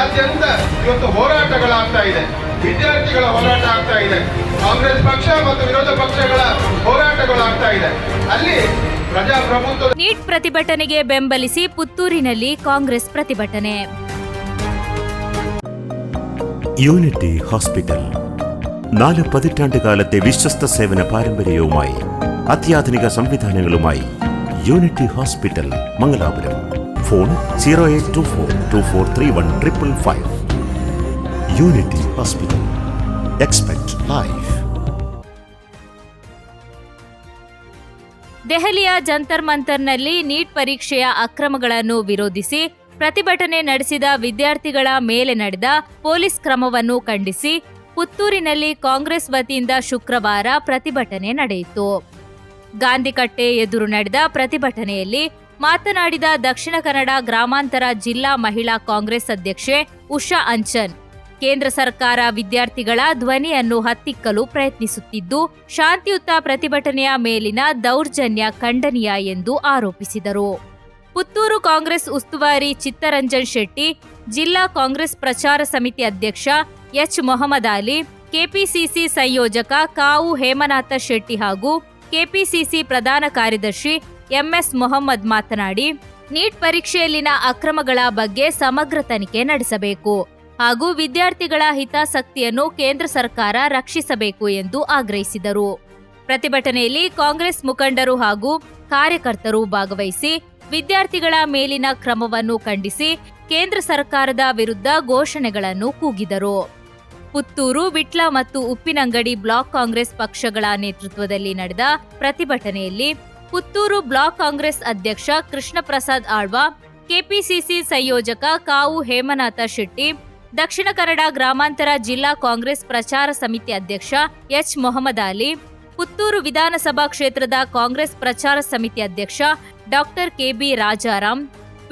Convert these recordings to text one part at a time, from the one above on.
ದೇಶಾದ್ಯಂತ ಇವತ್ತು ಹೋರಾಟಗಳಾಗ್ತಾ ಇದೆ, ವಿದ್ಯಾರ್ಥಿಗಳ ಹೋರಾಟ ಆಗ್ತಾ ಇದೆ, ಕಾಂಗ್ರೆಸ್ ಪಕ್ಷ ಮತ್ತು ವಿರೋಧ ಪಕ್ಷಗಳ ಹೋರಾಟಗಳಾಗ್ತಾ ಇದೆ. ಅಲ್ಲಿ ಪ್ರಜಾಪ್ರಭುತ್ವ. ನೀಟ್ ಪ್ರತಿಭಟನೆಗೆ ಬೆಂಬಲಿಸಿ ಪುತ್ತೂರಿನಲ್ಲಿ ಕಾಂಗ್ರೆಸ್ ಪ್ರತಿಭಟನೆ. യൂണിറ്റി ഹോസ്പിറ്റൽ 4 പതിറ്റാണ്ടുകാലത്തെ വിശ്വസ്ത സേവന പാരമ്പര്യവുമായി അത്യാധുനിക സംവിധാനങ്ങളുമായി unity hospital Mangalapuram. Phone 0824243155. Unity hospital. Expect life. ದೆಹಲಿಯ ಜಂತರ್ ಮಂತರ್ನಲ್ಲಿ ನೀಟ್ ಪರೀಕ್ಷೆಯ ಅಕ್ರಮಗಳನ್ನು ವಿರೋಧಿಸಿ ಪ್ರತಿಭಟನೆ ನಡೆಸಿದ ವಿದ್ಯಾರ್ಥಿಗಳ ಮೇಲೆ ನಡೆದ ಪೊಲೀಸ್ ಕ್ರಮವನ್ನು ಖಂಡಿಸಿ ಪುತ್ತೂರಿನಲ್ಲಿ ಕಾಂಗ್ರೆಸ್ ವತಿಯಿಂದ ಶುಕ್ರವಾರ ಪ್ರತಿಭಟನೆ ನಡೆಯಿತು. ಗಾಂಧಿಕಟ್ಟೆ ಎದುರು ನಡೆದ ಪ್ರತಿಭಟನೆಯಲ್ಲಿ ಮಾತನಾಡಿದ ದಕ್ಷಿಣ ಕನ್ನಡ ಗ್ರಾಮಾಂತರ ಜಿಲ್ಲಾ ಮಹಿಳಾ ಕಾಂಗ್ರೆಸ್ ಅಧ್ಯಕ್ಷೆ ಉಷಾ ಅಂಚನ್, ಕೇಂದ್ರ ಸರ್ಕಾರ ವಿದ್ಯಾರ್ಥಿಗಳ ಧ್ವನಿಯನ್ನು ಹತ್ತಿಕ್ಕಲು ಪ್ರಯತ್ನಿಸುತ್ತಿದ್ದು, ಶಾಂತಿಯುತ ಪ್ರತಿಭಟನೆಯ ಮೇಲಿನ ದೌರ್ಜನ್ಯ ಖಂಡನೀಯ ಎಂದು ಆರೋಪಿಸಿದರು. ಪುತ್ತೂರು ಕಾಂಗ್ರೆಸ್ ಉಸ್ತುವಾರಿ ಚಿತ್ತರಂಜನ್ ಶೆಟ್ಟಿ, ಜಿಲ್ಲಾ ಕಾಂಗ್ರೆಸ್ ಪ್ರಚಾರ ಸಮಿತಿ ಅಧ್ಯಕ್ಷ ಎಚ್ ಮೊಹಮ್ಮದ್ ಅಲಿ, ಕೆಪಿಸಿಸಿ ಸಂಯೋಜಕ ಕಾವು ಹೇಮನಾಥ ಶೆಟ್ಟಿ ಹಾಗೂ ಕೆಪಿಸಿಸಿ ಪ್ರಧಾನ ಕಾರ್ಯದರ್ಶಿ ಎಂಎಸ್ ಮೊಹಮ್ಮದ್ ಮಾತನಾಡಿ, ನೀಟ್ ಪರೀಕ್ಷೆಯಲ್ಲಿನ ಅಕ್ರಮಗಳ ಬಗ್ಗೆ ಸಮಗ್ರ ತನಿಖೆ ನಡೆಸಬೇಕು ಹಾಗೂ ವಿದ್ಯಾರ್ಥಿಗಳ ಹಿತಾಸಕ್ತಿಯನ್ನು ಕೇಂದ್ರ ಸರ್ಕಾರ ರಕ್ಷಿಸಬೇಕು ಎಂದು ಆಗ್ರಹಿಸಿದರು. ಪ್ರತಿಭಟನೆಯಲ್ಲಿ ಕಾಂಗ್ರೆಸ್ ಮುಖಂಡರು ಹಾಗೂ ಕಾರ್ಯಕರ್ತರು ಭಾಗವಹಿಸಿ ವಿದ್ಯಾರ್ಥಿಗಳ ಮೇಲಿನ ಕ್ರಮವನ್ನು ಖಂಡಿಸಿ ಕೇಂದ್ರ ಸರ್ಕಾರದ ವಿರುದ್ಧ ಘೋಷಣೆಗಳನ್ನು ಕೂಗಿದರು. ಪುತ್ತೂರು, ವಿಟ್ಲ ಮತ್ತು ಉಪ್ಪಿನಂಗಡಿ ಬ್ಲಾಕ್ ಕಾಂಗ್ರೆಸ್ ಪಕ್ಷಗಳ ನೇತೃತ್ವದಲ್ಲಿ ನಡೆದ ಪ್ರತಿಭಟನೆಯಲ್ಲಿ ಪುತ್ತೂರು ಬ್ಲಾಕ್ ಕಾಂಗ್ರೆಸ್ ಅಧ್ಯಕ್ಷ ಕೃಷ್ಣ ಪ್ರಸಾದ್ ಆಳ್ವ, ಕೆಪಿಸಿಸಿ ಸಂಯೋಜಕ ಕಾವು ಹೇಮನಾಥ ಶೆಟ್ಟಿ, ದಕ್ಷಿಣ ಕನ್ನಡ ಗ್ರಾಮಾಂತರ ಜಿಲ್ಲಾ ಕಾಂಗ್ರೆಸ್ ಪ್ರಚಾರ ಸಮಿತಿ ಅಧ್ಯಕ್ಷ ಎಚ್ ಮೊಹಮ್ಮದ್ ಅಲಿ, ಪುತ್ತೂರು ವಿಧಾನಸಭಾ ಕ್ಷೇತ್ರದ ಕಾಂಗ್ರೆಸ್ ಪ್ರಚಾರ ಸಮಿತಿ ಅಧ್ಯಕ್ಷ doctor K B Rajaram,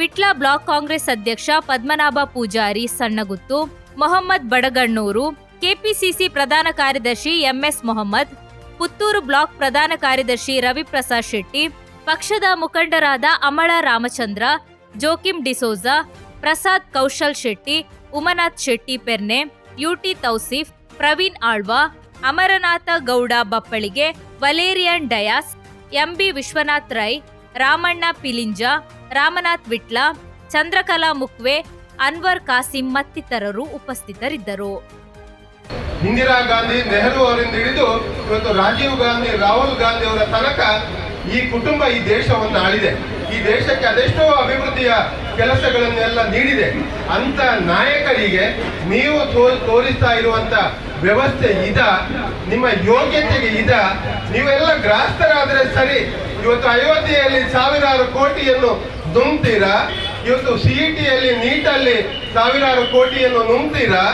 Vitla block Congress ಅಧ್ಯಕ್ಷ ಪದ್ಮನಾಭ ಪೂಜಾರಿ ಸಣ್ಣಗುತ್ತು, ಮೊಹಮ್ಮದ್ ಬಡಗಣ್ಣೂರು, ಕೆಪಿಸಿಸಿ ಪ್ರಧಾನ ಕಾರ್ಯದರ್ಶಿ ಎಂಎಸ್ ಮೊಹಮ್ಮದ್, ಪುತ್ತೂರು ಬ್ಲಾಕ್ ಪ್ರಧಾನ ಕಾರ್ಯದರ್ಶಿ ರವಿಪ್ರಸಾದ್ ಶೆಟ್ಟಿ, ಪಕ್ಷದ ಮುಖಂಡರಾದ ಅಮಳ ರಾಮಚಂದ್ರ, ಜೋಕಿಂ ಡಿಸೋಜಾ, ಪ್ರಸಾದ್ ಕೌಶಲ್ ಶೆಟ್ಟಿ, ಉಮನಾಥ್ ಶೆಟ್ಟಿ ಪೆರ್ನೆ, ಯುಟಿ ತೌಸೀಫ್, ಪ್ರವೀಣ್ ಆಳ್ವ, ಅಮರನಾಥ ಗೌಡ ಬಪ್ಪಳಿಗೆ, ವಲೇರಿಯನ್ ಡಯಾಸ್, ಎಂಬಿ ವಿಶ್ವನಾಥ್ ರೈ, ರಾಮಣ್ಣ ಪಿಲಿಂಜ, ರಾಮನಾಥ್ ವಿಟ್ಲ, ಚಂದ್ರಕಲಾ ಮುಕ್ವೆ, ಅನ್ವರ್ ಕಾಸಿಂ ಮತ್ತಿತರರು ಉಪಸ್ಥಿತರಿದ್ದರು. ಇಂದಿರಾ ಗಾಂಧಿ, ನೆಹರು ಅವರಿಂದ ಹಿಡಿದು ಇವತ್ತು ರಾಜೀವ್ ಗಾಂಧಿ, ರಾಹುಲ್ ಗಾಂಧಿ ಅವರ ತನಕ ಈ ಕುಟುಂಬ ಈ ದೇಶವನ್ನು ಆಳಿದೆ. ಈ ದೇಶಕ್ಕೆ ಅದೆಷ್ಟೋ ಅಭಿವೃದ್ಧಿಯ ಕೆಲಸಗಳನ್ನೆಲ್ಲ ನೀಡಿದೆ. ಅಂತ ನಾಯಕರಿಗೆ ನೀವು ತೋರಿಸ್ತಾ ಇರುವಂತ ವ್ಯವಸ್ಥೆ ನಿಮ್ಮ ಯೋಗ್ಯತೆಗೆ ನೀವೆಲ್ಲ ಗ್ರಾಸ್ತರಾದ್ರೆ ಸರಿ. ಇವತ್ತು ಅಯೋಧ್ಯೆಯಲ್ಲಿ ಸಾವಿರಾರು ಕೋಟಿಯನ್ನು ನುಂಗ್ತೀರಾ, ಇವತ್ತು ಸಿಇಟಿಯಲ್ಲಿ, ನೀಟಲ್ಲಿ ಸಾವಿರಾರು ಕೋಟಿಯನ್ನು ನುಂಗ್ತೀರಾ.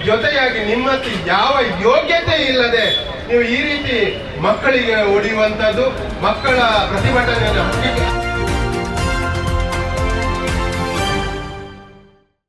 ಜೊತೆಯಾಗಿ ನಿಮ್ಮಲ್ಲಿ ಯಾವ ಯೋಗ್ಯತೆ ಇಲ್ಲದೆ ನೀವು ಈ ರೀತಿ ಮಕ್ಕಳಿಗೆ ಹೊಡೆಯುವಂಥದ್ದು, ಮಕ್ಕಳ ಪ್ರತಿಭಟನೆಯನ್ನು